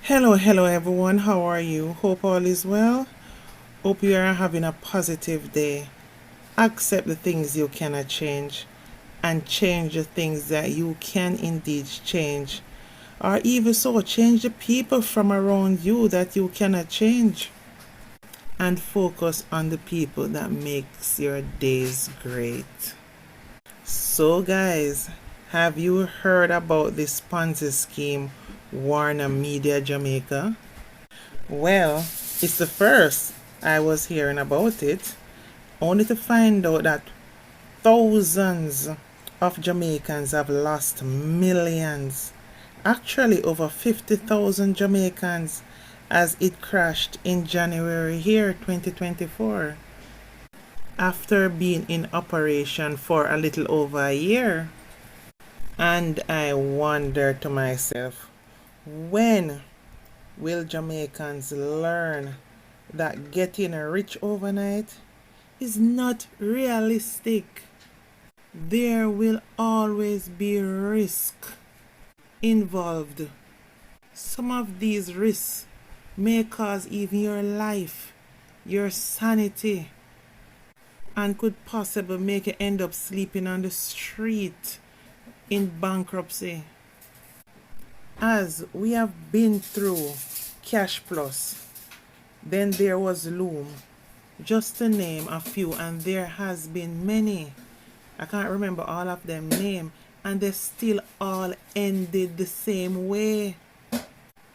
Hello everyone. How are you? Hope all is well. Hope you are having a positive day. Accept the things you cannot change and change the things that you can indeed change. Or even so, change the people from around you that you cannot change and focus on the people that makes your days great. So guys, have you heard about this ponzi scheme Warner Media Jamaica? Well, it's the first I was hearing about it, only to find out that thousands of Jamaicans have lost millions. Actually, over 50,000 Jamaicans as it crashed in January here, 2024, after being in operation for a little over a year. And I wonder to myself, when will Jamaicans learn that getting rich overnight is not realistic? There will always be risk involved. Some of these risks may cause even your life, your sanity, and could possibly make you end up sleeping on the street in bankruptcy. As we have been through Cash Plus, then there was Loom, just to name a few, and there has been many. I can't remember all of them name, and they still all ended the same way.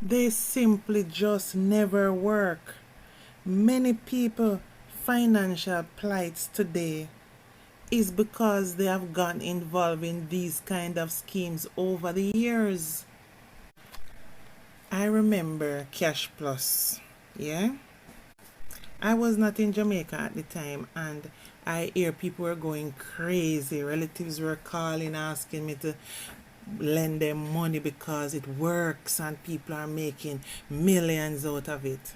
They simply just never work. Many people financial plights today is because they have gotten involved in these kind of schemes over the years. I remember Cash Plus, yeah? I was not in Jamaica at the time, and I hear people were going crazy. Relatives were calling, asking me to lend them money because it works and people are making millions out of it.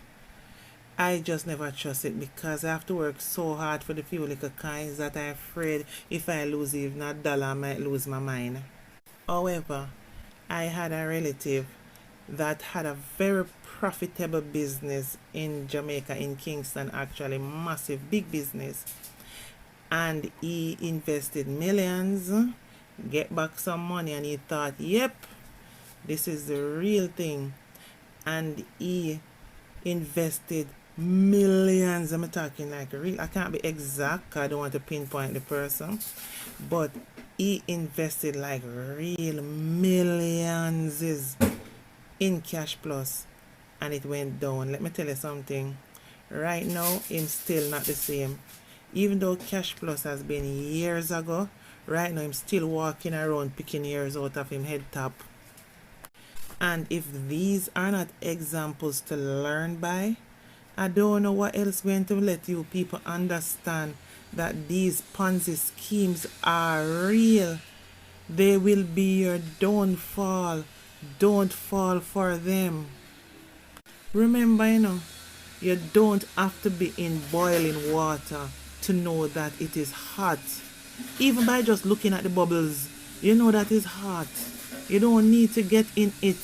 I just never trust it because I have to work so hard for the few little coins that I'm afraid if I lose even a dollar, I might lose my mind. However, I had a relative that had a very profitable business in Jamaica, in Kingston, actually massive big business, and he invested millions, get back some money, and he thought, yep, this is the real thing. And he invested millions. I'm talking like real, I can't be exact, I don't want to pinpoint the person, but he invested like real millions in Cash Plus, and it went down. Let me tell you something. Right now, him still not the same. Even though Cash Plus has been years ago, right now I'm still walking around picking hairs out of him head top. And if these are not examples to learn by, I don't know what else going to let you people understand that these Ponzi schemes are real. They will be your downfall. Don't fall for them. Remember, you don't have to be in boiling water to know that it is hot. Even by just looking at the bubbles, you know that it's hot. You don't need to get in it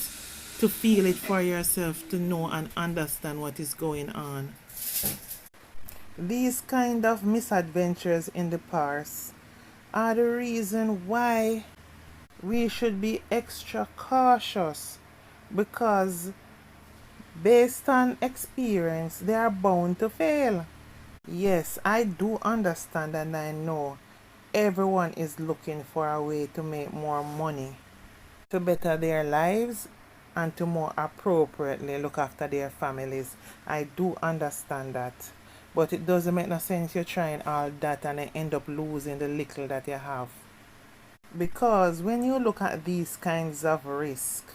to feel it for yourself, to know and understand what is going on. These kind of misadventures in the past are the reason why we should be extra cautious, because based on experience they are bound to fail. Yes, I do understand and I know everyone is looking for a way to make more money, to better their lives, and to more appropriately look after their families. I do understand that. But it doesn't make no sense you're trying all that and then end up losing the little that you have. Because when you look at these kinds of risk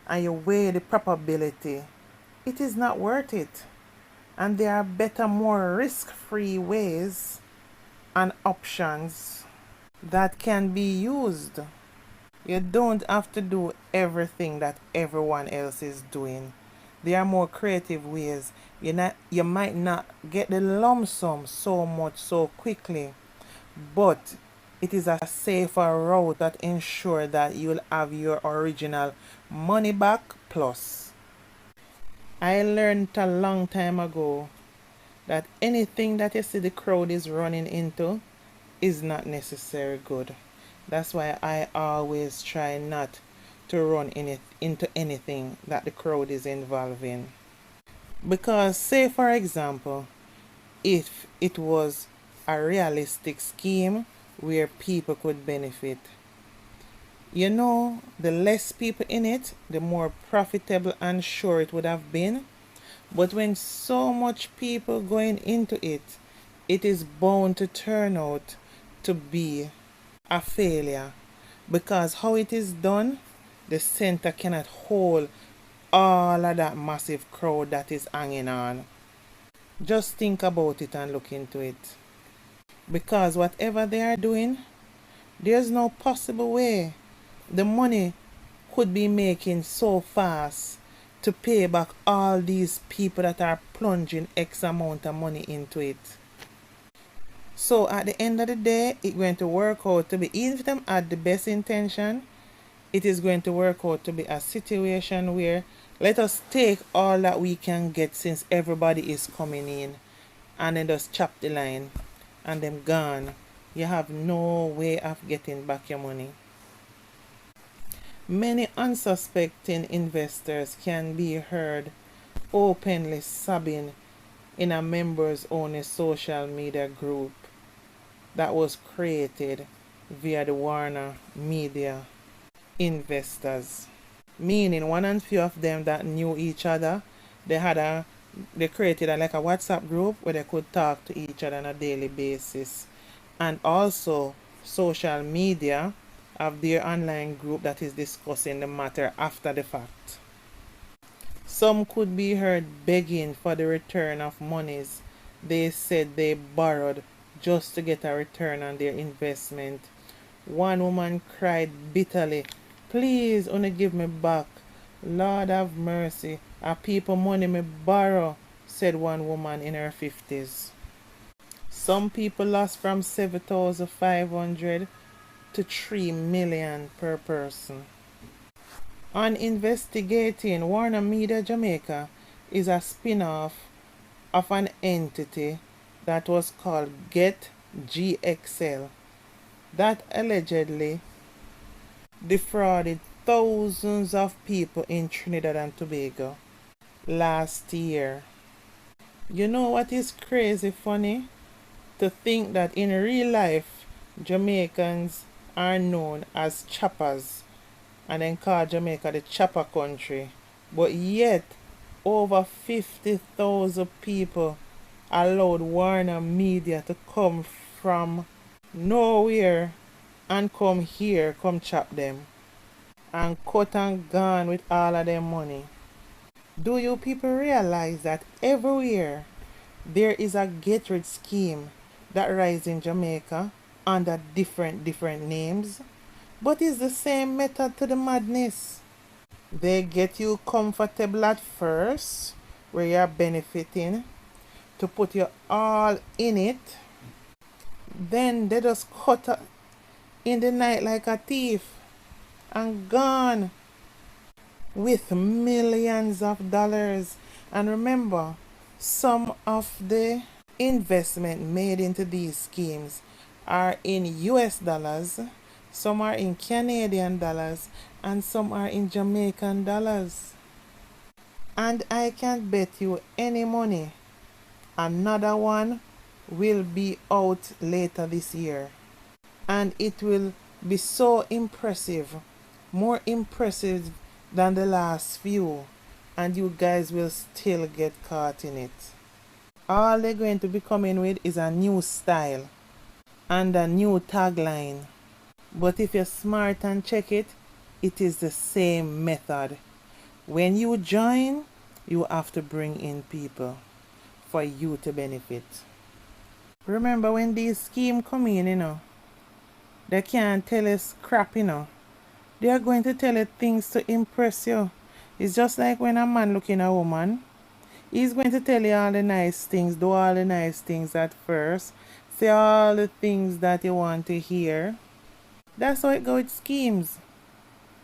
and you weigh the probability, it is not worth it. And there are better, more risk-free ways and options that can be used. You don't have to do everything that everyone else is doing. There are more creative ways. You might not get the lump sum so much so quickly, but it is a safer route that ensures that you'll have your original money back plus. I learned a long time ago that anything that you see the crowd is running into is not necessarily good. That's why I always try not to run into anything that the crowd is involved in. Because, say for example, if it was a realistic scheme where people could benefit, the less people in it, the more profitable and sure it would have been. But when so much people going into it, it is bound to turn out to be a failure, because how it is done, the center cannot hold all of that massive crowd that is hanging on. Just think about it and look into it. Because whatever they are doing, there's no possible way the money could be making so fast to pay back all these people that are plunging X amount of money into it. So at the end of the day, it's going to work out to be, even if them had the best intention, it is going to work out to be a situation where let us take all that we can get since everybody is coming in, and then just chop the line and them gone. You have no way of getting back your money. Many unsuspecting investors can be heard openly sobbing in a members only social media group that was created via the Warner Media investors. Meaning one and few of them that knew each other, they created like a WhatsApp group where they could talk to each other on a daily basis. And also social media of their online group that is discussing the matter after the fact. Some could be heard begging for the return of monies they said they borrowed just to get a return on their investment. One woman cried bitterly, "Please only give me back. Lord have mercy. A people money me borrow," said one woman in her 50s. Some people lost from 7,500 to 3 million per person. On investigating, Warner Media Jamaica is a spin-off of an entity that was called Get GXL that allegedly defrauded thousands of people in Trinidad and Tobago last year. You know what is crazy funny? To think that in real life, Jamaicans are known as choppers and then call Jamaica the chopper country. But yet, over 50,000 people allowed Warner Media to come from nowhere and come here, come chop them, and cut and gone with all of their money. Do you people realize that everywhere there is a get rich scheme that rise in Jamaica under different names, but it's the same method to the madness. They get you comfortable at first, where you're benefiting, to put you all in it. Then they just cut in the night like a thief and gone with millions of dollars. And remember, some of the investment made into these schemes are in US dollars, some are in Canadian dollars, and some are in Jamaican dollars. And I can bet you any money another one will be out later this year. And it will be so impressive, more impressive than the last few, and you guys will still get caught in it. All they're going to be coming with is a new style and a new tagline. But if you're smart and check it, it is the same method. When you join, you have to bring in people for you to benefit. Remember when these schemes come in, they can't tell us crap, They are going to tell you things to impress you. It's just like when a man looking a woman. He's going to tell you all the nice things, do all the nice things at first, say all the things that you want to hear. That's how it goes with schemes.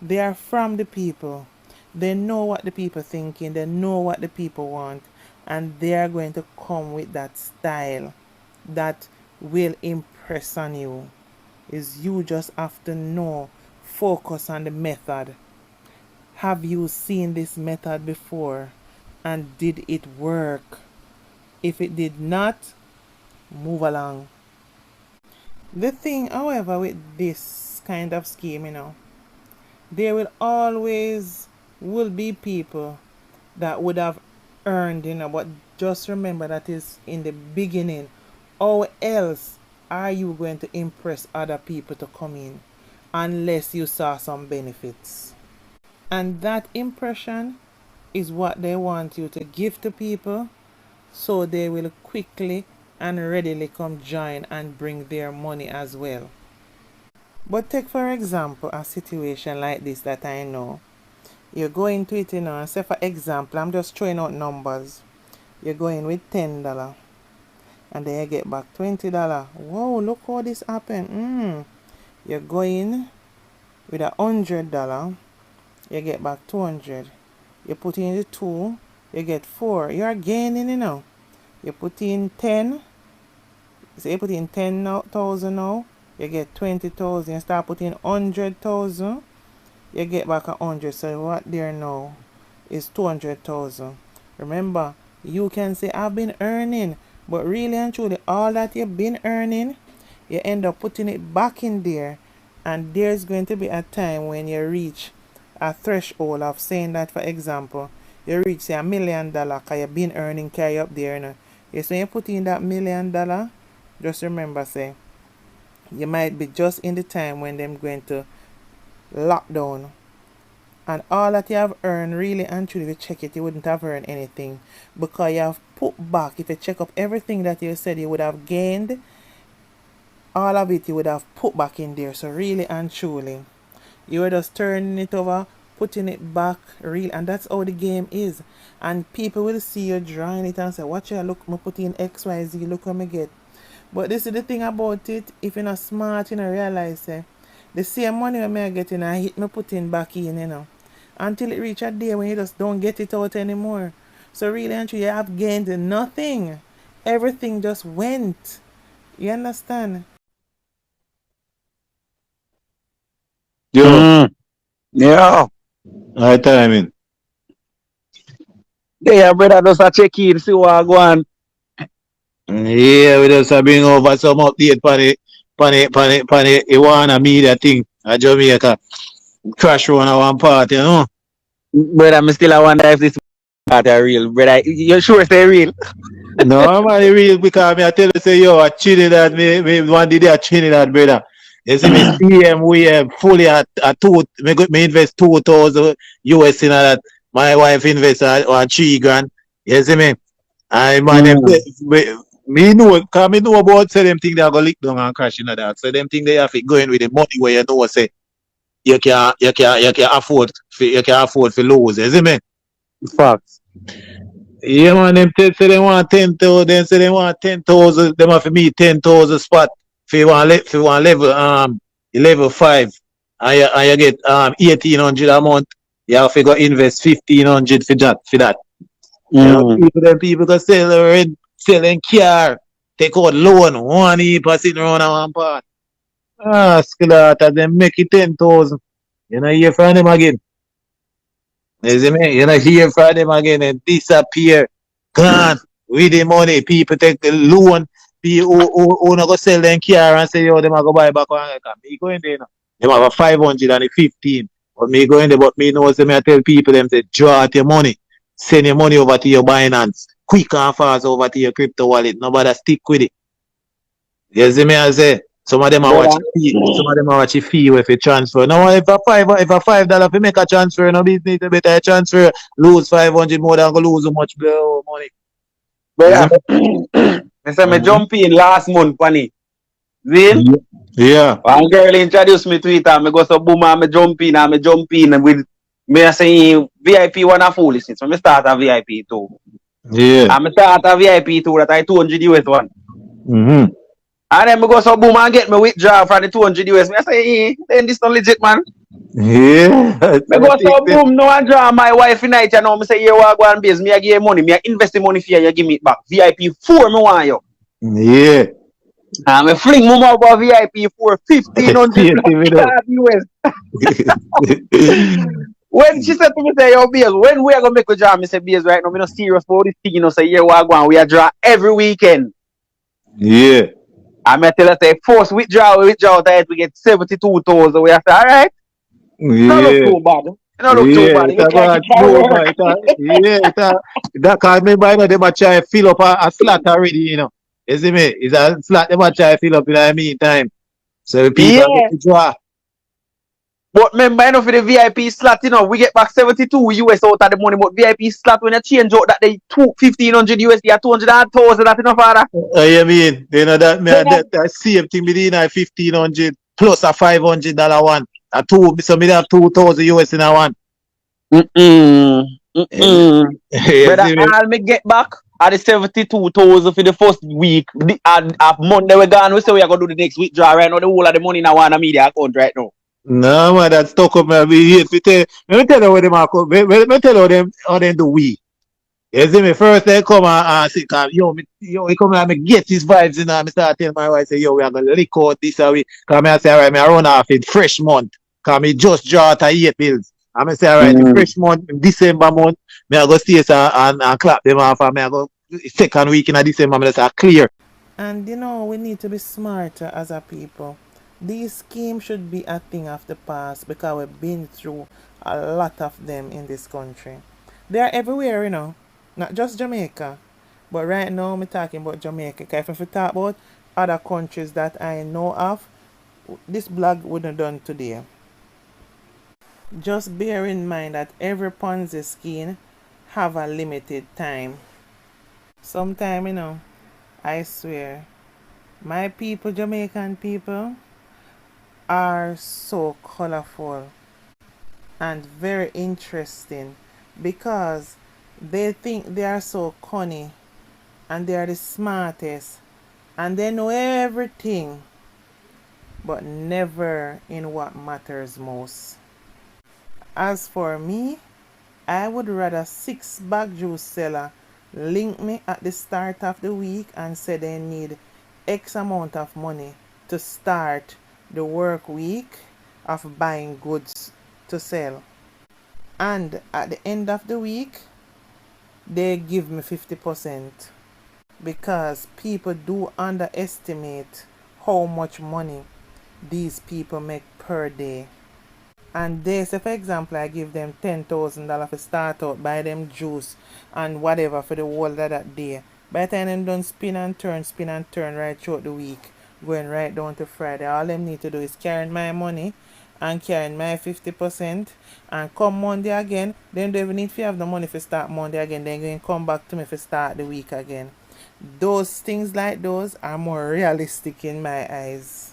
They are from the people. They know what the people thinking, they know what the people want, and they are going to come with that style that will impress on you. Is you just have to know, focus on the method. Have you seen this method before? And did it work? If it did not, move along. The thing, however, with this kind of scheme, there will always will be people that would have earned, but just remember that is in the beginning. How else are you going to impress other people to come in unless you saw some benefits? And that impression is what they want you to give to people so they will quickly and readily come join and bring their money as well. But take for example a situation like this that I know. You go into it, and say for example, I'm just throwing out numbers. You go in with $10 and then you get back $20. Whoa, look how this happened. You go in with $100, you get back 200. You put in the 2, you get 4. You are gaining, You put in 10, so you put in 10,000 now, you get 20,000. You start putting 100,000, you get back 100. So what there now is 200,000. Remember, you can say I've been earning, but really and truly all that you've been earning, you end up putting it back in there, and there's going to be a time when you reach a threshold of saying that, for example, you reach say $1 million because you've been earning carry up there. Yes, when you put in that $1 million, just remember say you might be just in the time when them going to lock down, and all that you have earned, really and truly, if you check it, you wouldn't have earned anything, because you have put back. If you check up everything that you said you would have gained, all of it you would have put back in there. So really and truly, you were just turning it over, putting it back, real, and that's how the game is. And people will see you drawing it and say, watch you, look, me put in XYZ, look what me get. But this is the thing about it, if you're not smart, you don't realize the same money when I get in, I hit me putting back in, until it reach a day when you just don't get it out anymore. So really and truly, you have gained nothing. Everything just went. You understand? Yo, Yeah. high timing. Yeah, brother, just a check in, see what I go on. Yeah, we just bring over some update pan the Iwana media thing at Jamaica. Crash on one part, Brother, I still I wonder if this part are real. Brother, you sure say real? No, man, real because me I tell you say yo, I Trinidad, me one day at Trinidad, brother. You see me CM we fully at me invest 2,000 US in that. My wife invest on 3 grand. You see me? I man them Mm. me know cause me know about say them thing they are gonna lick down and crash in that. So them thing they have it going with the money where you know say you can afford to lose, you see me? Facts. Yeah, man, them say they want 10,000, then say they want 10,000, them have to meet 10,000 spot if you want level level 5 and you get 1,800 a month, you have to go invest 1,500 for that. Mm. People can selling car, take out loan, one heap sitting around on one part. Ah, skill out them make it 10,000. You know, hear from them again. You see me? You know, hear from them again and disappear. Gone with the money. People take the loan. People who not go sell them car and say, yo, them are go buy back one. Me go in there now. Them have a 500 and a 15. But me go in there, but me know, say, me I tell people, them say, draw out your money. Send your money over to your Binance. Quick and fast over to your crypto wallet. Nobody stick with it. You see me? I say, some of them are Brother. watching fee. Some of them are watching fee if you transfer. Now if a $5 if you make a transfer, no business you better transfer, lose 500 more than go lose so much money. You see Brother. me? I said me Mm-hmm. jump in last month, Panny. Zin? Yeah. One girl introduced me to it and me go so boom and me jump in and with me I say VIP one a foolishness. So me start a VIP too. Yeah. And me start a VIP too that I 200 US one. Mm-hmm. And then me go so boom and get me withdraw from the 200 US. Me I say, then this not legit, man. Yeah, Me so go take so them. boom, no and draw my wife in night, you know. Me say, you want go and base, me I give you money, me I invest the money for you, you give me it back. VIP 4, me want you. Yeah. And me fling mama about VIP 4, 1500 See plus it, you US. know. When she said to me, say, yo, Beers, when we are going to make a draw? Me say, Beers, right now, me not serious about this thing, you know, say, yeah, we are draw every weekend. Yeah. And me tell her, say, first withdraw, that we get 72,000. We have to, all right, no look Yeah. too bad. No look too Yeah, bad. it You a can't go keep her smooth, work. man. Yeah, that cause remember, you know, them a try fill up a slot already, you know. You see me? It's a slot them a try fill up in the meantime. So the people get Yeah. to draw. But remember, you know, for the VIP slot, you know, we get back 72 US out of the money. But VIP slot, when you change out that, they 1500 USD or 200,000, that's enough for that. You mean? You know that me Then that same thing within a 1500 plus a $500 one. A two so me have 2000 US in a one. mm-mm, You mm-mm. Brother, see me? all me get back at the 72,000 for the first week. And Monday we gone, we say we are going to do the next week draw right now. The whole of the money in our media account right now. No man, that stuck up me. Let me tell you what them are. Let me tell you how them do we. You see me? First they come and say, he come and me get his vibes in and I start telling my wife, say, yo, we are gonna lick out this away. Cause me I say, alright, me I run off it fresh month. Cause me just draw out 8 bills. And me say, alright, the Mm. fresh month, December month, me I go stay and clap them off and me I go second week in December, me just clear. And you know, we need to be smarter as a people. These schemes should be a thing of the past because we've been through a lot of them in this country. They are everywhere, you know, not just Jamaica. But right now, I'm talking about Jamaica. 'Cause if we talk about other countries that I know of, this blog wouldn't done today. Just bear in mind that every Ponzi scheme have a limited time. Sometime, you know, I swear, my people, Jamaican people, are so colorful and very interesting because they think they are so cunning and they are the smartest and they know everything, but never in what matters most. As for me, I would rather six bag juice seller link me at the start of the week and say they need X amount of money to start the work week of buying goods to sell. And at the end of the week, they give me 50% because people do underestimate how much money these people make per day. And they say, for example, I give them $10,000 for start out, buy them juice and whatever for the whole of that day. By the time them done spin and turn right throughout the week, going right down to Friday, all them need to do is carrying my money and carrying my 50% and come Monday again. Then they even need to have the money for start Monday again. Then going to come back to me for start the week again. Those things like those are more realistic in my eyes.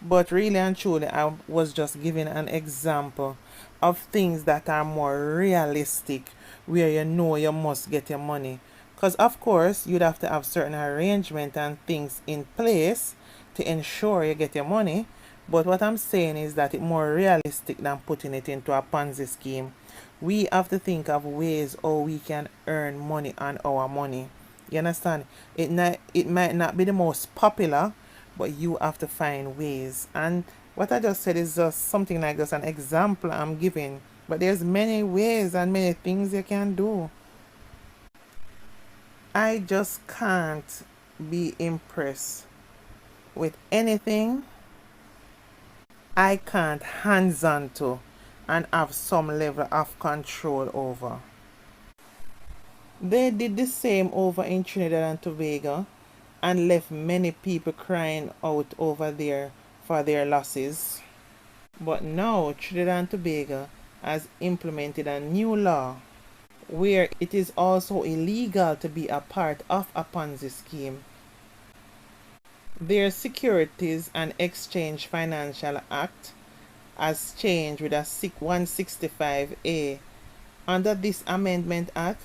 But really and truly, I was just giving an example of things that are more realistic, where you know you must get your money. Because, of course, you'd have to have certain arrangement and things in place to ensure you get your money. But what I'm saying is that it's more realistic than putting it into a Ponzi scheme. We have to think of ways how we can earn money on our money. You understand? It might not be the most popular, but you have to find ways. And what I just said is just something like just an example I'm giving. But there's many ways and many things you can do. I just can't be impressed with anything I can't hands on to and have some level of control over. They did the same over in Trinidad and Tobago and left many people crying out over there for their losses. But now Trinidad and Tobago has implemented a new law where it is also illegal to be a part of a Ponzi scheme. Their Securities and Exchange Financial Act has changed with a 165A. Under this Amendment Act,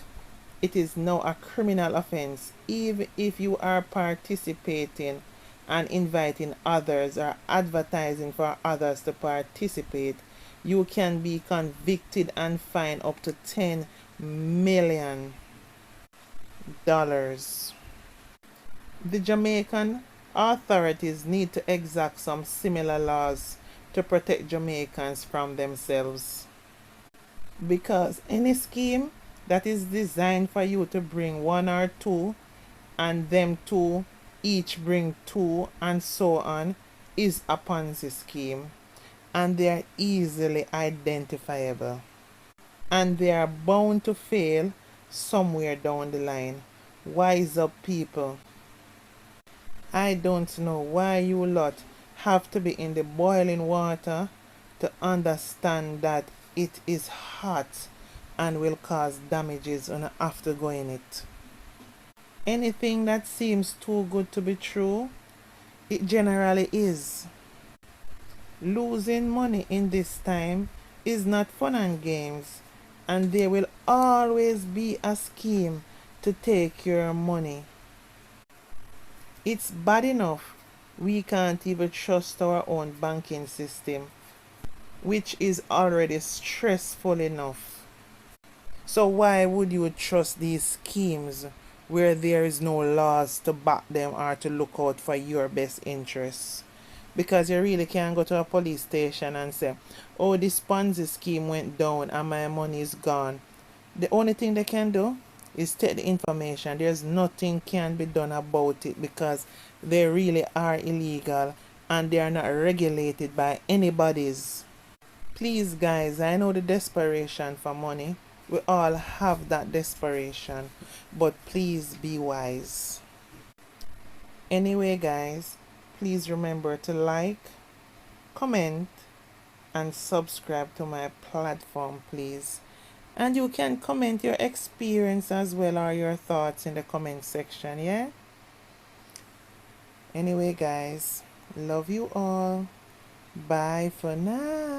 it is now a criminal offense even if you are participating and inviting others or advertising for others to participate you can be convicted and fined up to $10 million. The Jamaican authorities need to exact some similar laws to protect Jamaicans from themselves. Because any scheme that is designed for you to bring one or two, and them two each bring two, and so on, is a Ponzi scheme, and they are easily identifiable. And they are bound to fail somewhere down the line. Wise up, people. I don't know why you lot have to be in the boiling water to understand that it is hot and will cause damages on after going it. Anything that seems too good to be true, it generally is. Losing money in this time is not fun and games, and there will always be a scheme to take your money. It's bad enough we can't even trust our own banking system, which is already stressful enough. So why would you trust these schemes where there is no laws to back them or to look out for your best interests? Because you really can't go to a police station and say, oh, this Ponzi scheme went down and my money is gone. The only thing they can do is take the information. There's nothing can be done about it because they really are illegal and they are not regulated by anybody's. Please guys, I know the desperation for money. We all have that desperation, but please be wise. Anyway guys, please remember to like, comment, and subscribe to my platform, please. And you can comment your experience as well or your thoughts in the comment section, yeah? Anyway guys, love you all. Bye for now.